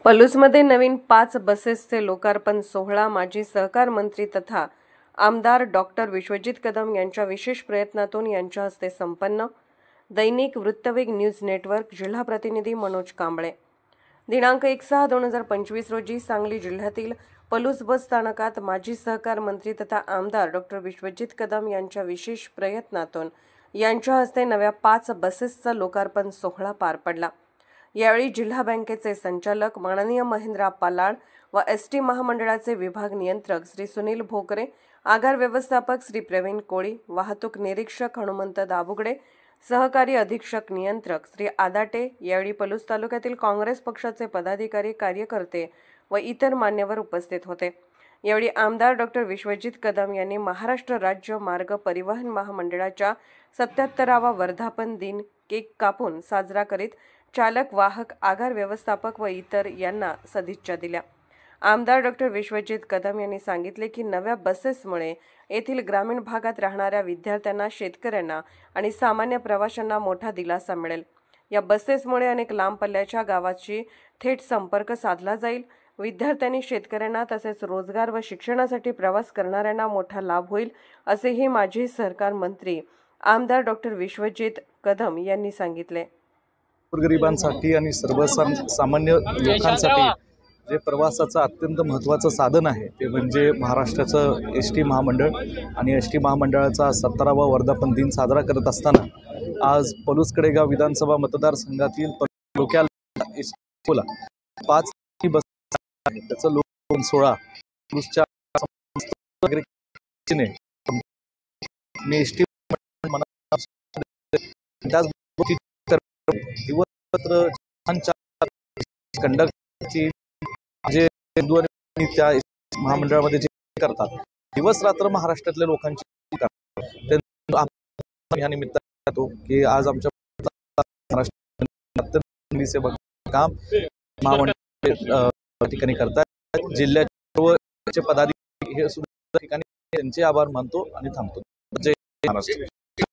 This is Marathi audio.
पलूसमध्ये नवीन 5 बसेसचे लोकार्पण सोहळा माजी सहकार मंत्री तथा आमदार डॉक्टर विश्वजित कदम यांच्या विशेष प्रयत्नातून यांच्या हस्ते संपन्न। दैनिक वृत्तवेग न्यूज नेटवर्क जिल्हा प्रतिनिधी मनोज कांबळे। दिनांक 1/6/2025 रोजी सांगली जिल्ह्यातील पलूस बस स्थानकात माजी सहकार मंत्री तथा आमदार डॉक्टर विश्वजित कदम यांच्या विशेष प्रयत्नातून यांच्या हस्ते नव्या 5 बसेसचा लोकार्पण सोहळा पार पडला। यावेळी जिल्हा बँकेचे संचालक माननीय महेंद्र पालाळ व एसटी महामंडळाचे विभाग नियंत्रक श्री सुनील भोकरे, आगार व्यवस्थापक श्री प्रवीण कोळी, वाहतूक निरीक्षक हनुमंत दाबुगडे, सहकारी अधीक्षक नियंत्रक श्री आदाटे, यावेळी पलूस तालुक्यातील काँग्रेस पक्षाचे पदाधिकारी, कार्यकर्ते व इतर मान्यवर उपस्थित होते। यावेळी आमदार डॉक्टर विश्वजित कदम यांनी महाराष्ट्र राज्य मार्ग परिवहन महामंडळाच्या 77वा वर्धापन दिन केक कापून साजरा करीत चालक, वाहक, आगार व्यवस्थापक व इतर यांना सदिच्छा दिल्या। आमदार डॉक्टर विश्वजित कदम यांनी सांगितले की नव्या बसेसमुळे येथील ग्रामीण भागात राहणाऱ्या विद्यार्थ्यांना, शेतकऱ्यांना आणि सामान्य प्रवाशांना मोठा दिलासा मिळेल। या बसेसमुळे अनेक लांब पल्ल्याच्या गावांशी थेट संपर्क साधला जाईल। विद्यार्थ्यांनी, शेतकऱ्यांना तसेच रोजगार व शिक्षणासाठी प्रवास करणाऱ्यांना मोठा लाभ होईल, असेही माजी सहकार मंत्री आमदार डॉक्टर विश्वजित कदम यांनी सांगितले। गोरगरिबांसाठी आणि सर्वसामान्य लोकांसाठी जे प्रवासाचं अत्यंत महत्त्वाचं साधन आहे ते म्हणजे महाराष्ट्राचं एसटी महामंडळ आणि एसटी महामंडळाचा 17वा वर्धापन दिन साजरा करत असताना आज पलूस कडेगाव विधानसभा मतदारसंघातील तालुक्याला एसटीला 5 बस आहेत। त्याचं लोकार्पण सोहळा पलूसच्या एसटी दिवसरात्र कंडक्टरची जे त्या महामंडळामध्ये जे करतात, दिवसरात्र महाराष्ट्रातल्या लोकांची या निमित्ताने की आज आमच्या महाराष्ट्र सेवा काम महामंडळ ठिकाणी करतात। जिल्ह्याचे पदाधिकारी हे सुद्धा ठिकाणी त्यांचे आभार मानतो आणि थांबतो। जय महाराष्ट्र।